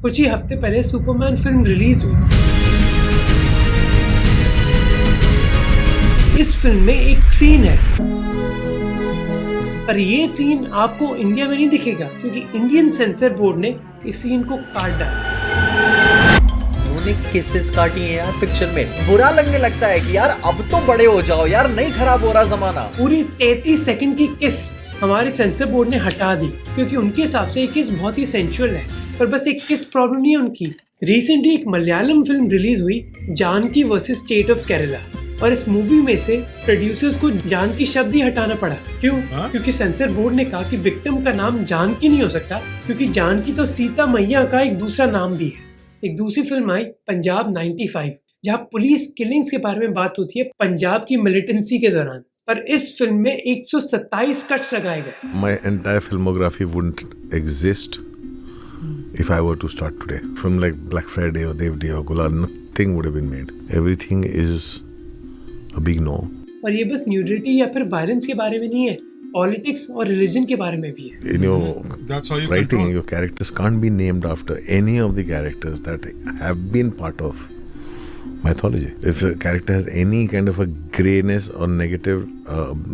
कुछ ही हफ्ते पहले सुपरमैन फिल्म रिलीज हुई। इस फिल्म में एक सीन है, पर ये सीन आपको इंडिया में नहीं दिखेगा क्योंकि इंडियन सेंसर बोर्ड ने इस सीन को काट डाला। उन्होंने किसेस काटी हैं यार पिक्चर में। बुरा लगने लगता है कि यार अब तो बड़े हो जाओ यार, नहीं खराब हो रहा जमाना। पूरी 33 सेकंड की किस हमारे सेंसर बोर्ड ने हटा दी क्योंकि उनके हिसाब से ये किस बहुत ही सेंचुअल है। पर बस एक किस प्रॉब्लम नहीं है उनकी। रिसेंटली एक मलयालम फिल्म रिलीज हुई, Janaki versus state of Kerala, और इस मूवी में से प्रोड्यूसर्स को जानकी शब्द ही हटाना पड़ा। क्यों? क्योंकि सेंसर बोर्ड ने कहा कि विक्टिम का नाम जानकी नहीं हो सकता क्योंकि जानकी तो सीता मैया का एक दूसरा नाम भी है। एक दूसरी फिल्म आई पंजाब 95, जहाँ पुलिस किलिंग्स के बारे में बात होती है पंजाब की मिलिटेंसी के दौरान। पर इस फिल्म में 127 कट्स लगाए गए। My entire filmography wouldn't exist if I were to start today. Film like Black Friday or Dev Day or Gula, nothing would have been made. Everything is a big no. और ये बस nudity या फिर violence के बारे में नहीं है, पॉलिटिक्स और रिलीजन के बारे में भी है। In your That's how you writing, control. your characters can't be named after any of the characters that have been part of mythology. If a character has any kind of a grayness or negative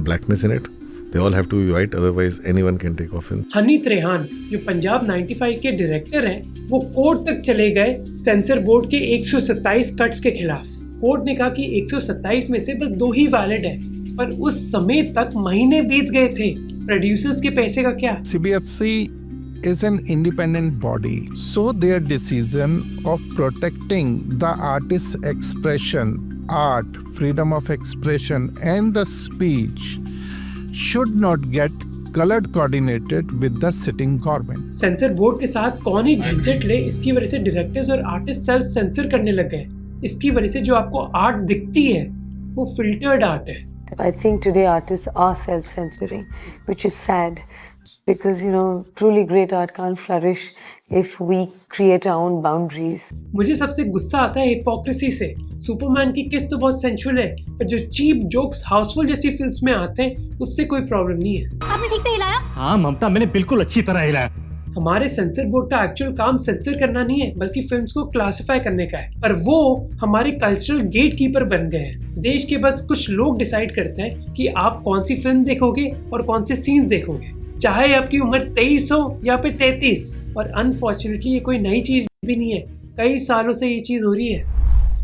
blackness in it, they all have to be white, otherwise anyone can take offense. Honey Trehan जो पंजाब 95 के director हैं, वो court तक चले गए sensor board के 127 cuts के खिलाफ। कोर्ट ने कहा कि 127 में से बस 2 ही वैलिड है, पर उस समय तक महीने बीत गए थे। प्रोड्यूसर्स के पैसे का क्या? CBFC is an independent body, so their decision of protecting the artist's expression, art, freedom of expression and the speech should not get color coordinated with the sitting government. Sensor board के साथ कौन ही झंझट ले, इसकी वजह से directors और artist self censor करने लग गए। इसकी वजह से जो आपको आर्ट दिखती है वो फिल्टर्ड आर्ट है। I think today artists are self-censoring, which is sad because, you know, truly great art can't flourish if we create our own boundaries. मुझे सबसे गुस्सा आता है हिपोक्रेसी से। सुपरमैन की किस तो बहुत सेंचुअल है, पर जो चीप जोक्स हाउसफुल जैसी फिल्म्स में आते हैं उससे कोई प्रॉब्लम नहीं है। आपने ठीक से हिलाया? हाँ ममता, मैंने बिल्कुल अच्छी तरह हिलाया। हमारे सेंसर बोर्ड का एक्चुअल काम सेंसर करना नहीं है बल्कि फिल्म्स को क्लासिफाई करने का है, पर वो हमारे कल्चरल गेटकीपर बन गए हैं। देश के बस कुछ लोग डिसाइड करते हैं कि आप कौन सी फिल्म देखोगे और कौन से सीन्स देखोगे, चाहे आपकी उम्र 23 हो या फिर 33। और अनफॉर्चुनेटली ये कोई नई चीज भी नहीं है, कई सालों से ये चीज हो रही है।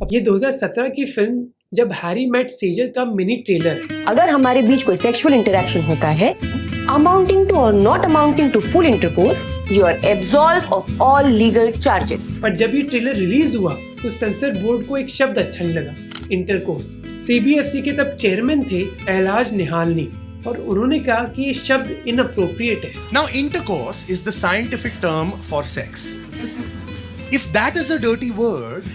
अब ये 2017 की फिल्म जब हैरी मेट सेजल का मिनी ट्रेलर, अगर हमारे बीच कोई सेक्सुअल इंटरेक्शन होता है amounting to or not amounting to full intercourse, you are absolved of all legal charges. पर जब ये ट्रेलर रिलीज हुआ तो सेंसर बोर्ड को एक शब्द अच्छा नहीं लगा, इंटरकोर्स। CBFC के तब चेयरमैन थे एलाज निहालनी, और उन्होंने कहा कि ये शब्द इनअप्रोप्रिएट है। Now, intercourse is the scientific term for sex. If that is a dirty word,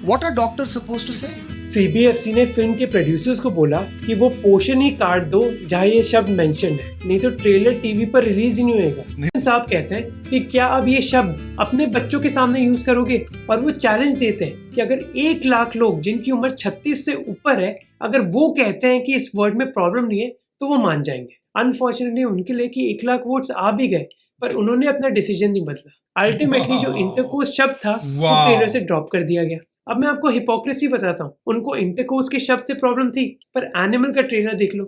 what are doctors supposed to say? CBFC ने फिल्म के प्रोड्यूसर्स को बोला कि वो पोर्शन ही काट दो जहाँ ये शब्द मेंशन है, नहीं तो ट्रेलर टीवी पर रिलीज ही नहीं होएगा। साहब कहते हैं कि क्या अब ये शब्द अपने बच्चों के सामने यूज करोगे? और वो चैलेंज देते हैं कि अगर 1 लाख लोग जिनकी उम्र 36 से ऊपर है, अगर वो कहते हैं कि इस वर्ड में प्रॉब्लम नहीं है तो वो मान जाएंगे। अनफॉर्चुनेटली उनके लिए कि 1 लाख वोट्स आ भी गए, पर उन्होंने अपना डिसीजन नहीं बदला। अल्टीमेटली जो इंटरकोर्स शब्द था वो ट्रेलर से ड्रॉप कर दिया गया। अब मैं आपको हिपोक्रेसी बताता हूँ। उनको इंटरकोर्स के शब्द से प्रॉब्लम थी, पर एनिमल का ट्रेलर देख लो।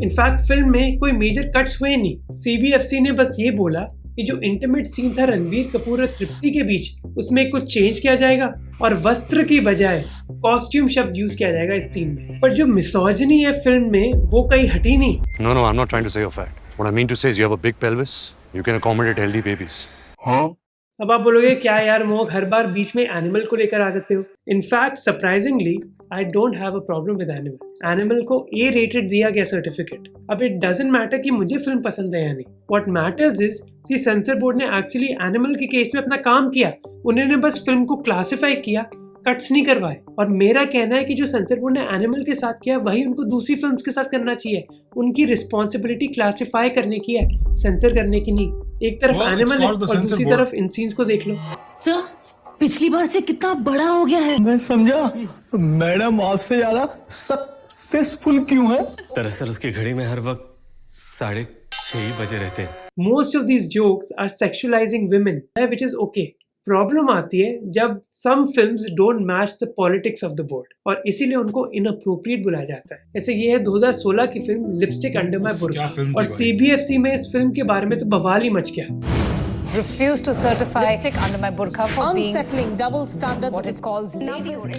इनफैक्ट फिल्म में कोई मेजर कट्स हुए नहीं। CBFC ने बस ये बोला कि जो इंटीमेट सीन था रणबीर कपूर और तृप्ति के बीच, उसमें कुछ चेंज किया जाएगा और वस्त्र की बजाय कॉस्ट्यूम शब्द यूज किया जाएगा इस सीन में। पर जो मिसोजिनी है फिल्म में वो कहीं हटी नहीं। No, I'm not trying to say you're fat. What I mean to say is you have a big pelvis. You can accommodate healthy babies. Huh? अब आप बोलोगे क्या यार मोग, हर बार बीच में एनिमल को लेकर आ जाते हो। In fact surprisingly I don't have a problem with animal. Animal को A रेटेड दिया गया सर्टिफिकेट। अब इट डजंट मैटर कि मुझे फिल्म पसंद है या नहीं। व्हाट मैटर्स इज कि सेंसर बोर्ड ने एक्चुअली एनिमल के केस में अपना काम किया। उन्होंने बस फिल्म को क्लासिफाई किया, कट्स नहीं करवाए। और मेरा कहना है कि जो सेंसर बोर्ड ने एनिमल के साथ किया वही उनको दूसरी फिल्म्स के साथ करना चाहिए। उनकी रिस्पॉन्सिबिलिटी क्लासिफाई करने की है, सेंसर करने की नहीं। एक तरफ एनिमल है और दूसरी तरफ इन सीन्स को देख लो। सर, पिछली बार से कितना बड़ा हो गया है। मैं समझा, मैडम आपसे ज्यादा सक्सेसफुल क्यों है? दरअसल उसकी घड़ी में हर वक्त 6:30 बजे रहते हैं। Most of these jokes are sexualizing women, which is okay. Problem आती है जब some films don't match the politics of the board और इसीलिए उनको inappropriate बुलाया जाता है। ऐसे ये है 2016 की फिल्म लिपस्टिक अंडर माय बुर्का और CBFC में इस फिल्म के बारे में तो बवाल ही मच गया। Refuse to certify lipstick under my burqa for unsettling double standards. What it calls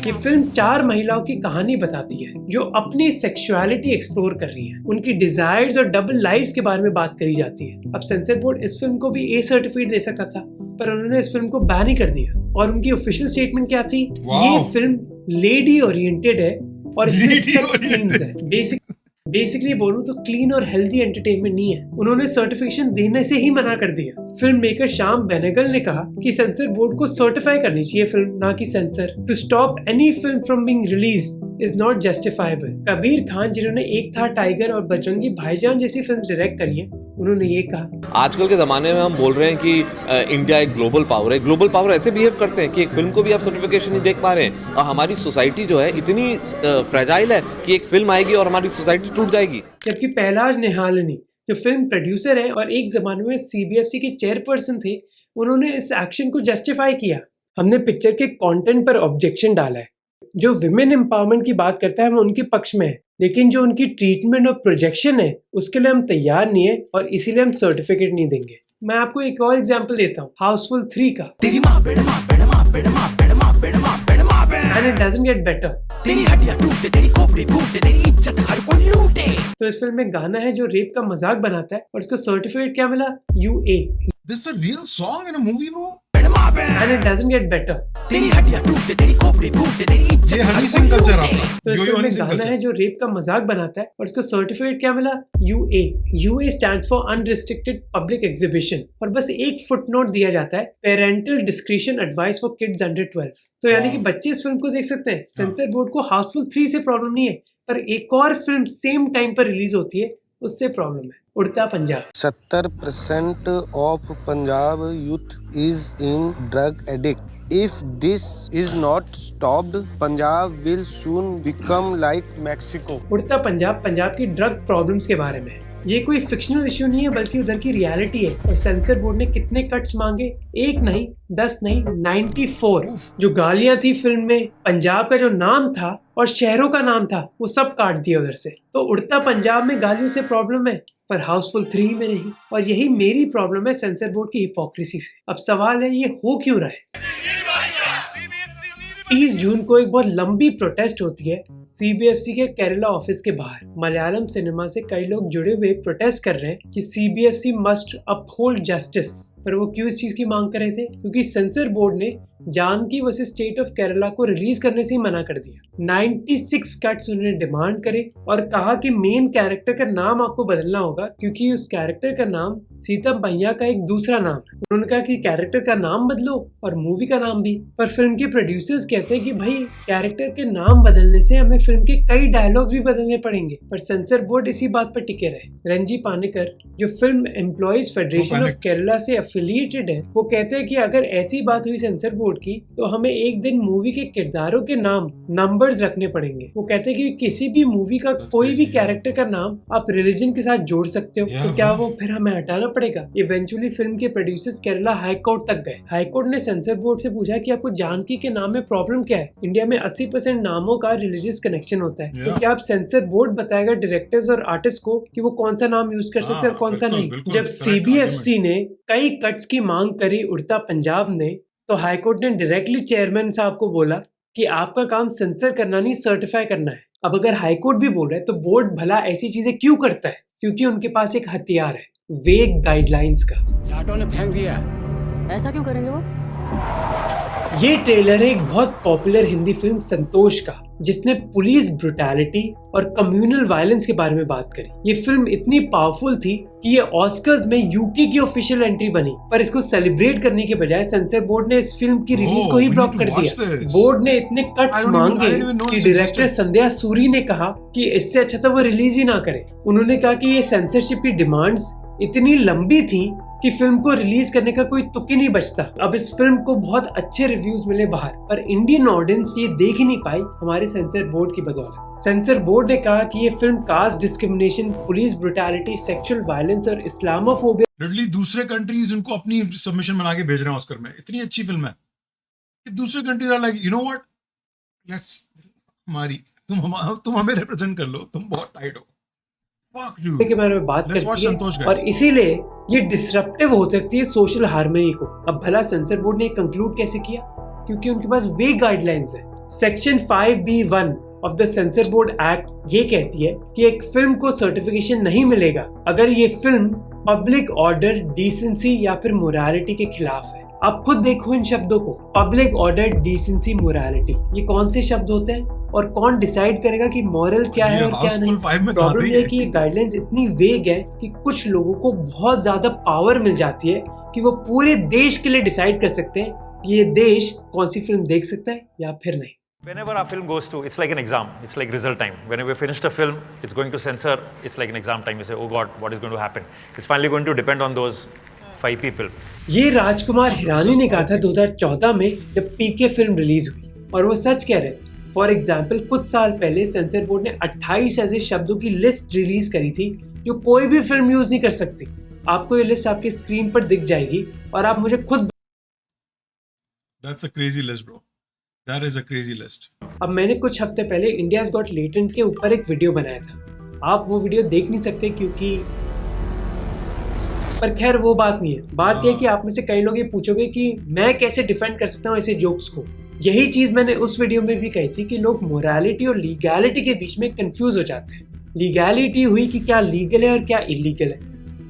ये फिल्म 4 महिलाओं की कहानी बताती है जो अपनी सेक्सुअलिटी एक्सप्लोर कर रही हैं। उनकी डिजायर्स और डबल लाइव्स के बारे में बात करी जाती है। अब सेंसर बोर्ड इस फिल्म को भी ए सर्टिफिकेट दे सकता था, पर उन्होंने इस फिल्म को बैन ही कर दिया। और उनकी ऑफिशियल स्टेटमेंट क्या थी? ये फिल्म लेडी ओरिएंटेड है और इसमें सेक्स सीन्स है। बेसिकली बोलूं तो क्लीन और हेल्दी एंटरटेनमेंट नहीं है। उन्होंने सर्टिफिकेशन देने से ही मना कर दिया। फिल्म मेकर श्याम बेनेगल ने कहा कि सेंसर बोर्ड को सर्टिफाई करनी चाहिए फिल्म, ना कि censor. To stop any film from being released is not justifiable. Kabir Khan, जिन्होंने एक था टाइगर और बजरंगी भाईजान जैसी फिल्म डायरेक्ट करी है, उन्होंने ये कहा, आजकल के ज़माने में हम बोल रहे हैं कि इंडिया एक ग्लोबल पावर है। ग्लोबल पावर ऐसे बिहेव करते हैं कि एक फिल्म को भी आप सर्टिफिकेशन नहीं देख पा रहे हैं। और हमारी सोसाइटी जो है इतनी फ्रेजाइल है कि एक फिल्म आएगी और हमारी सोसाइटी टूट जाएगी। जबकि पहलाज निहालनी जो फिल्म प्रोड्यूसर है और एक ज़माने में CBFC के चेयरपर्सन थे, उन्होंने इस एक्शन को जस्टिफाई किया। हमने पिक्चर के कंटेंट पर ऑब्जेक्शन डाला है। जो विमेन एम्पावरमेंट की बात करता है हम उनके पक्ष में है, लेकिन जो उनकी ट्रीटमेंट और प्रोजेक्शन है उसके लिए हम तैयार नहीं है और इसीलिए हम सर्टिफिकेट नहीं देंगे। मैं आपको एक और एग्जांपल देता हूँ, हाउसफुल 3 का। And it doesn't get better. तो इस फिल्म में गाना है जो रेप का मजाक बनाता है और इसको सर्टिफिकेट क्या मिला? UA. This is a real song in a movie, bro. And it doesn't get better. ये हनी सिंह कल्चर आपका। तो इस फिल्म में गाना है जो रेप का मजाक बनाता है और इसको सर्टिफिकेट क्या मिला? UA. UA stands for Unrestricted Public Exhibition और बस एक फुटनोट दिया जाता है, parental discretion advice for kids under 12। तो यानी कि बच्चे इस फिल्म को देख सकते हैं। सेंसर बोर्ड को हाउसफुल 3 से प्रॉब्लम नहीं है, पर एक और फिल्म सेम टाइम पर रिलीज होती है उससे प्रॉब्लम है, उड़ता Punjab. 70% of Punjab youth is in drug addict. If this is not stopped, Punjab will soon become like Mexico. उड़ता पंजाब पंजाब की ड्रग प्रॉब्लम्स के बारे में। ये कोई फिक्शनल इश्यू नहीं है बल्कि उधर की रियलिटी है। और सेंसर बोर्ड ने कितने कट्स मांगे? 1 नहीं, 10 नहीं, 94। जो गालियां थी फिल्म में, पंजाब का जो नाम था और शहरों का नाम था, वो सब काट दिया उधर से। तो उड़ता पंजाब में गालियों से प्रॉब्लम है पर हाउसफुल 3 में नहीं। और यही मेरी प्रॉब्लम है सेंसर बोर्ड की हिपोक्रेसी से। अब सवाल है ये हो क्यों रहा है? 30 जून को एक बहुत लंबी प्रोटेस्ट होती है CBFC के केरला ऑफिस के बाहर। मलयालम सिनेमा से कई लोग जुड़े हुए प्रोटेस्ट कर रहे हैं कि CBFC मस्ट अपहोल्ड जस्टिस। पर वो क्यों इस चीज की मांग कर रहे थे? क्योंकि सेंसर बोर्ड ने Janaki versus state of Kerala को रिलीज करने से ही मना कर दिया। 96 कट्स उन्होंने डिमांड करे और कहा कि मेन कैरेक्टर का नाम आपको बदलना होगा क्योंकि उस कैरेक्टर का नाम सीता भैया का एक दूसरा नाम है। उन्होंने कहा कि कैरेक्टर का नाम बदलो और मूवी का नाम भी। पर फिल्म के प्रोड्यूसर्स कहते हैं कि भाई कैरेक्टर के नाम बदलने से हमें फिल्म के कई डायलॉग्स भी बदलने पड़ेंगे। पर सेंसर बोर्ड इसी बात पर टिके रहे। रंजी पानेकर जो film employees federation of Kerala से एफिलिएटेड है, वो कहते हैं कि अगर ऐसी बात हुई सेंसर बोर्ड की तो हमें एक दिन मूवी के किरदारों के नाम नंबर्स रखने पड़ेंगे। वो कहते हैं कि किसी भी मूवी का कोई भी कैरेक्टर का नाम आप रिलीजन के साथ जोड़ सकते हो, तो क्या वो फिर हमें हटाना पड़ेगा? इवेंचुअली फिल्म के प्रोड्यूसर्स केरला हाई कोर्ट तक गए। हाई कोर्ट ने सेंसर बोर्ड से पूछा कि आपको जानकी के नाम में प्रॉब्लम क्या है? इंडिया में 80% नामों का रिलीजियस कनेक्शन होता है, तो क्या आप सेंसर बोर्ड बताएगा डायरेक्टर्स और आर्टिस्ट को कि वो कौन सा नाम यूज कर सकते हैं और कौन सा नहीं? जब CBFC ने कई कट्स की मांग करी उड़ता पंजाब ने, तो हाईकोर्ट ने डायरेक्टली चेयरमैन साहब को बोला कि आपका काम सेंसर करना नहीं, सर्टिफाई करना है। अब अगर हाईकोर्ट भी बोल रहा है तो बोर्ड भला ऐसी चीजें क्यों करता है? क्योंकि उनके पास एक हथियार है, वेग गाइडलाइंस का। लाटों ने फेंक दिया। ऐसा क्यों करेंगे वो? ये ट्रेलर है एक बहुत पॉपुलर हिंदी फिल्म संतोष का, जिसने पुलिस ब्रुटैलिटी और कम्युनल वायलेंस के बारे में बात करी। ये फिल्म इतनी पावरफुल थी कि ये ऑस्कर्स में यूके की ऑफिशियल एंट्री बनी, पर इसको सेलिब्रेट करने के बजाय सेंसर बोर्ड ने इस फिल्म की रिलीज को ही ब्लॉक कर दिया। बोर्ड ने इतने कट्स मांगे कि डायरेक्टर संध्या सूरी ने कहा कि इससे अच्छा तो वो रिलीज ही ना करे। उन्होंने कहा कि ये सेंसरशिप की डिमांड्स इतनी लंबी थी कि फिल्म को रिलीज करने का कोई तुक ही नहीं बचता। अब इस फिल्म को बहुत अच्छे रिव्यूज मिले बाहर, पर इंडियन ऑडियंस ये देख ही नहीं पाई हमारे सेंसर बोर्ड की बदौलत। सेंसर बोर्ड ने कहा कि ये film caste discrimination, police brutality, sexual violence और इस्लामोफोबिया लिटरली दूसरे कंट्रीज उनको अपनी सबमिशन बना के भेज रहे हैं ऑस्कर में। इतनी अच्छी फिल्म है कि दूसरे countries are like, you know what, let's हमारी तुम हमें रिप्रेजेंट कर लो, तुम बहुत टाइट हो, फक यू के बारे में बात करती है और इसीलिए ये डिसरप्टिव हो सकती है सोशल हार्मनी को। अब भला सेंसर बोर्ड ने कंक्लूड कैसे किया? क्योंकि उनके पास वे गाइडलाइंस है। Section 5B1 of the sensor board act ये कहती है कि एक फिल्म को सर्टिफिकेशन नहीं मिलेगा अगर ये फिल्म पब्लिक ऑर्डर, डिसेंसी या फिर मोरालिटी के खिलाफ है। आप खुद देखो इन शब्दों को, पब्लिक ऑर्डर, डिसेंसी, मोरालिटी, ये कौन से शब्द होते हैं और कौन डिसाइड करेगा कि मॉरल क्या है और क्या नहीं? प्रॉब्लम ये है कि ये गाइडलाइंस इतनी वेग है कि कुछ लोगों को बहुत ज्यादा पावर मिल जाती है कि वो पूरे देश के लिए डिसाइड कर सकते हैं कि ये देश कौन सी फिल्म देख सकता है या फिर नहीं। Whenever our film goes to, it's like an exam, it's like result time. Whenever we finished a film, it's going to censor, it's like an exam time. You say, oh God, what is going to happen? It's finally going to depend on those 5 people. ये राजकुमार हिरानी ने कहा था 2014 में जब पीके film release हुई, और वो सच कह रहे हैं। फॉर एग्जाम्पल, कुछ साल पहले सेंसर बोर्ड ने 28 ऐसे शब्दों की लिस्ट रिलीज करी थी जो कोई भी फिल्म यूज नहीं कर सकती। आपको ये लिस्ट आपकी स्क्रीन पर दिख जाएगी और आप मुझे खुद That's a crazy list, bro. That is a crazy list. अब मैंने कुछ हफ्ते पहले इंडियाज गॉट लेटेंट के ऊपर एक वीडियो बनाया था। आप वो वीडियो देख नहीं सकते क्योंकि, पर खैर वो बात नहीं है। बात यह कि आप में से कई लोग ये पूछोगे कि मैं कैसे डिफेंड कर सकता हूँ ऐसे जोक्स को। यही चीज मैंने उस वीडियो में भी कही थी कि लोग मोरालिटी और लीगैलिटी के बीच में कंफ्यूज हो जाते हैं। लीगैलिटी हुई कि क्या लीगल है और क्या इलीगल है,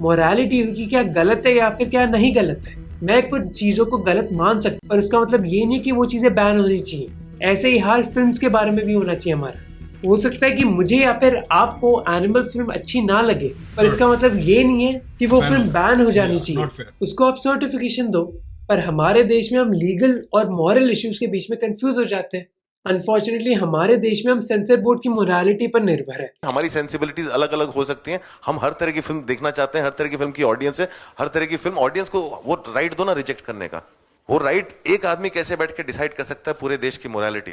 मोरालिटी हुई कि क्या गलत है या फिर क्या नहीं गलत है। मैं कुछ चीज़ों को गलत मान सकता हूं, पर उसका मतलब ये नहीं कि वो चीज़ें बैन होनी चाहिए। ऐसे ही हाल फिल्म्स के बारे में भी होना चाहिए हमारा। हो सकता है कि मुझे या फिर आपको एनिमल फिल्म अच्छी ना लगे, पर इसका मतलब ये नहीं है कि वो फिल्म बैन हो जानी चाहिए। उसको आप सर्टिफिकेशन दो, पर हमारे देश में हम लीगल और मॉरल इश्यूज के बीच में कंफ्यूज हो जाते हैं। अनफॉर्चुनेटली हमारे देश में हम सेंसर बोर्ड की मोरालिटी पर निर्भर है। हमारी सेंसिबिलिटीज अलग अलग हो सकती हैं। हम हर तरह की फिल्म देखना चाहते हैं, हर तरह की फिल्म की ऑडियंस है, हर तरह की फिल्म ऑडियंस को वो राइट दो ना रिजेक्ट करने का। वो राइट एक आदमी कैसे बैठ के डिसाइड कर सकता है पूरे देश की मोरालिटी?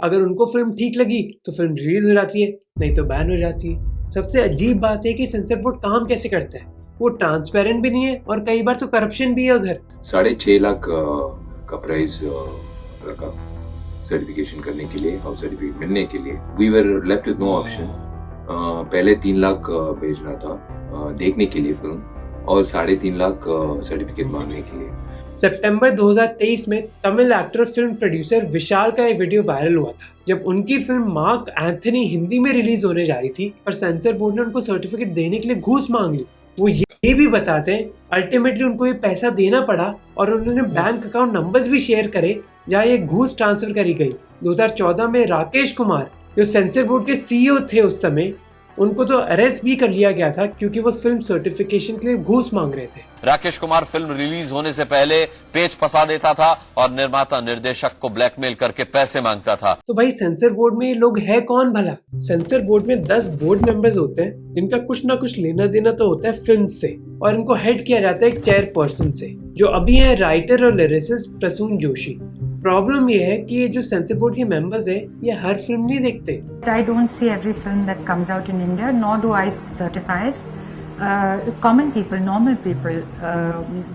अगर उनको फिल्म ठीक लगी तो फिल्म रिलीज हो जाती है, नहीं तो बैन हो जाती है। सबसे अजीब बात है कि सेंसर बोर्ड काम कैसे करता है। वो ट्रांसपेरेंट भी नहीं है और कई बार तो करप्शन भी है उधर। 6.5 लाख का प्राइस रखा सर्टिफिकेशन करने के लिए, हाउस सर्टिफिकेट मिलने के लिए। We were left with no option. पहले 3 लाख भेजना था देखने के लिए फिल्म, और 3.5 लाख सर्टिफिकेट मांगने के लिए। सितंबर 2023 में तमिल एक्टर फिल्म प्रोड्यूसर विशाल का एक वीडियो वायरल हुआ था जब उनकी फिल्म मार्क एंथनी हिंदी में रिलीज होने जा रही थी, पर सेंसर बोर्ड ने उनको सर्टिफिकेट देने के लिए घूस मांग ली। वो ये भी बताते हैं अल्टीमेटली उनको ये पैसा देना पड़ा और उन्होंने बैंक अकाउंट नंबर्स भी शेयर करे जहाँ ये घूस ट्रांसफर करी गई। 2014 में राकेश कुमार जो सेंसर बोर्ड के सीईओ थे उस समय, उनको तो अरेस्ट भी कर लिया गया था क्योंकि वो फिल्म सर्टिफिकेशन के लिए घूस मांग रहे थे। राकेश कुमार फिल्म रिलीज होने से पहले पेज फंसा देता था और निर्माता निर्देशक को ब्लैकमेल करके पैसे मांगता था। तो भाई सेंसर बोर्ड में ये लोग है कौन भला? सेंसर बोर्ड में 10 बोर्ड मेंबर्स होते हैं जिनका कुछ ना कुछ लेना देना तो होता है फिल्म से, और इनको हेड किया जाता है एक चेयरपर्सन से जो अभी है राइटर और लिरिसिस्ट प्रसून जोशी। प्रॉब्लम ये है कि ये जो सेंसर बोर्ड के मेंबर्स हैं ये हर फिल्म नहीं देखते। I don't see every film that comes out in India, nor do I certify it. Common people, normal people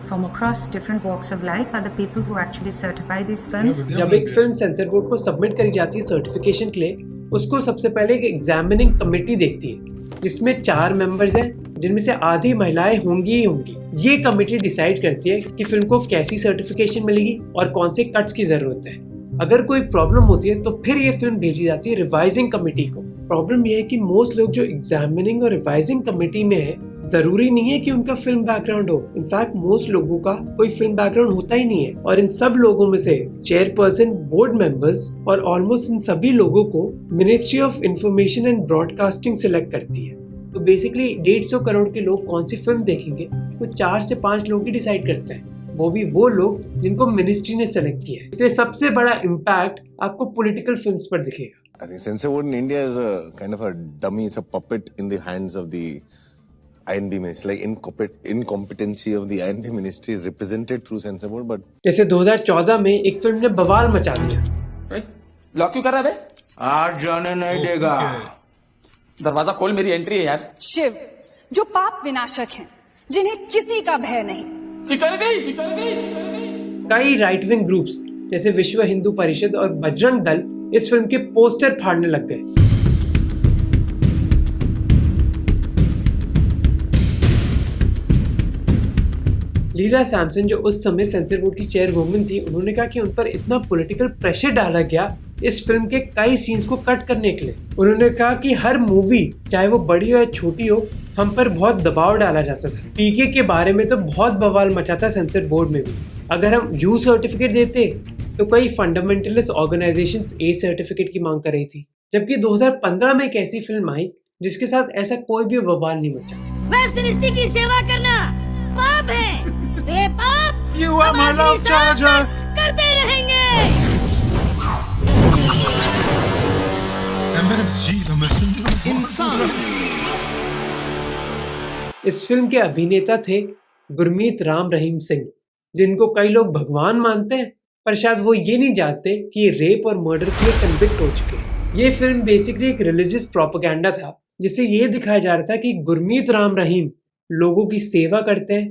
from across different walks of life are the people who actually certify these films. जब एक film sensor board को submit करी जाती है certification के लिए, उसको सबसे पहले एक एग्जामिनिंग कमेटी देखती है जिसमें 4 मेंबर्स हैं जिनमें से आधी महिलाएं होंगी ही होंगी। ये कमेटी डिसाइड करती है कि फिल्म को कैसी सर्टिफिकेशन मिलेगी और कौन से कट्स की जरूरत है। अगर कोई प्रॉब्लम होती है तो फिर ये फिल्म भेजी जाती है रिवाइजिंग कमेटी को। प्रॉब्लम ये है कि मोस्ट लोग जो एग्जामिनिंग और रिवाइजिंग कमेटी में है, जरूरी नहीं है कि उनका फिल्म बैकग्राउंड हो। इनफैक्ट मोस्ट लोगों का कोई फिल्म बैकग्राउंड होता ही नहीं है, और इन सब लोगों में से चेयरपर्सन, बोर्ड मेंबर्स और ऑलमोस्ट इन सभी लोगों को ministry of information and broadcasting select करती है। तो बेसिकली 150 करोड़ के लोग कौन सी फिल्म देखेंगे वो 4 से 5 लोग ही डिसाइड करते हैं, वो भी वो लोग जिनको मिनिस्ट्री ने सेलेक्ट किया है। इसलिए सबसे बड़ा इम्पैक्ट आपको पॉलिटिकल फिल्म्स पर दिखेगा। I think censor board in India is a kind of a dummy, it's a puppet in the hands of the INB ministry. Like incompetency of the INB ministry is represented through censor board, but जैसे 2014 में एक film ने बवाल मचा दिया। Block क्यों कर रहा है बे? आज जाने नहीं देगा। दरवाजा खोल, मेरी एंट्री है यार। शिव, जो पाप विनाशक हैं, जिन्हें किसी का भय नहीं। निकल गई। कई राइट विंग ग्रुप्स जैसे विश्व हिंदू परिषद और बजरंग दल इस फिल्म के पोस्टर फाड़ने लग गए। लीला सैमसन, जो उस समय सेंसर बोर्ड की चेयरवुमन थी, उन्होंने कहा कि उन पर इतना पॉलिटिकल प्रेशर डाला गया इस फिल्म के कई सीन्स को कट करने के लिए। उन्होंने कहा कि हर मूवी, चाहे वो बड़ी हो या छोटी हो, हम पर बहुत दबाव डाला जाता था। पीके के बारे में तो बहुत बवाल मचा था सेंसर बोर्ड में भी। अगर हम यू सर्टिफिकेट देते तो कई फंडामेंटलिस्ट ऑर्गेनाइजेशंस ए सर्टिफिकेट की मांग कर रही थी, जबकि 2015 में एक ऐसी फिल्म आई जिसके साथ ऐसा कोई भी बवाल नहीं मचा। वह सृष्टि की सेवा करना पाप है, वे पाप You are my love charger. करते रहेंगे। MSG the messenger. इंसान। इस फिल्म के अभिनेता थे गुरमीत राम रहीम सिंह, जिनको कई लोग भगवान मानते हैं, पर शायद वो ये नहीं जानते कि ये रेप और मर्डर के लिए कन्विक्ट हो चुके हैं। ये फिल्म बेसिकली एक रिलीजियस प्रोपेगेंडा था, जिससे ये दिखाया जा रहा था कि गुरमीत राम रहीम लोगों की सेवा करते हैं,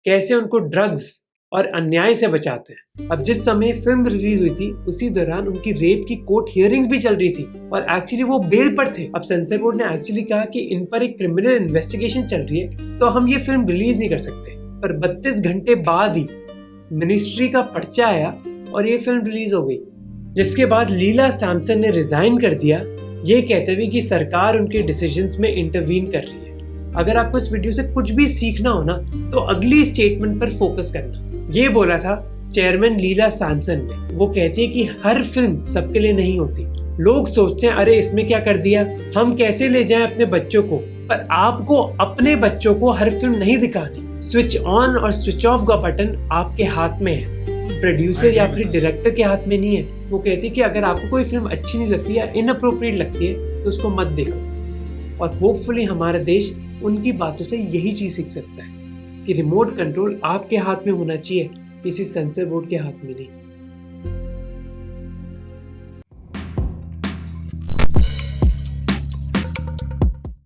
कैसे उनको ड्रग्स और अन्याय से बचाते हैं। अब जिस समय फिल्म रिलीज हुई थी, उसी दौरान उनकी रेप की कोर्ट हियरिंग्स भी चल रही थी और एक्चुअली वो बेल पर थे। अब सेंसर बोर्ड ने एक्चुअली कहा कि इन पर एक क्रिमिनल इन्वेस्टिगेशन चल रही है, तो हम ये फिल्म रिलीज नहीं कर सकते। पर 32 घंटे बाद ही मिनिस्ट्री का पर्चा आया और ये फिल्म रिलीज हो गई, जिसके बाद लीला सैमसन ने रिजाइन कर दिया, ये कहते हुए कि सरकार उनके डिसीजंस में इंटरवीन कर रही है। अगर आपको इस वीडियो से कुछ भी सीखना हो ना, तो अगली स्टेटमेंट पर फोकस करना। ये बोला था चेयरमैन लीला सैमसन ने। वो कहती है कि हर फिल्म सबके लिए नहीं होती। लोग सोचते हैं अरे इसमें क्या कर दिया, हम कैसे ले जाएं अपने बच्चों को, पर आपको अपने बच्चों को हर फिल्म नहीं दिखानी। स्विच ऑन और स्विच ऑफ का बटन आपके हाथ में है, प्रोड्यूसर या फिर डायरेक्टर के हाथ में नहीं है। वो कहती है कि अगर आपको कोई फिल्म अच्छी नहीं लगती या इनअप्रोप्रिएट लगती है तो उसको मत देखो। और होपफुली हमारा देश उनकी बातों से यही चीज सीख सकता है कि रिमोट कंट्रोल आपके हाथ में होना चाहिए, किसी सेंसर बोर्ड के हाथ में नहीं।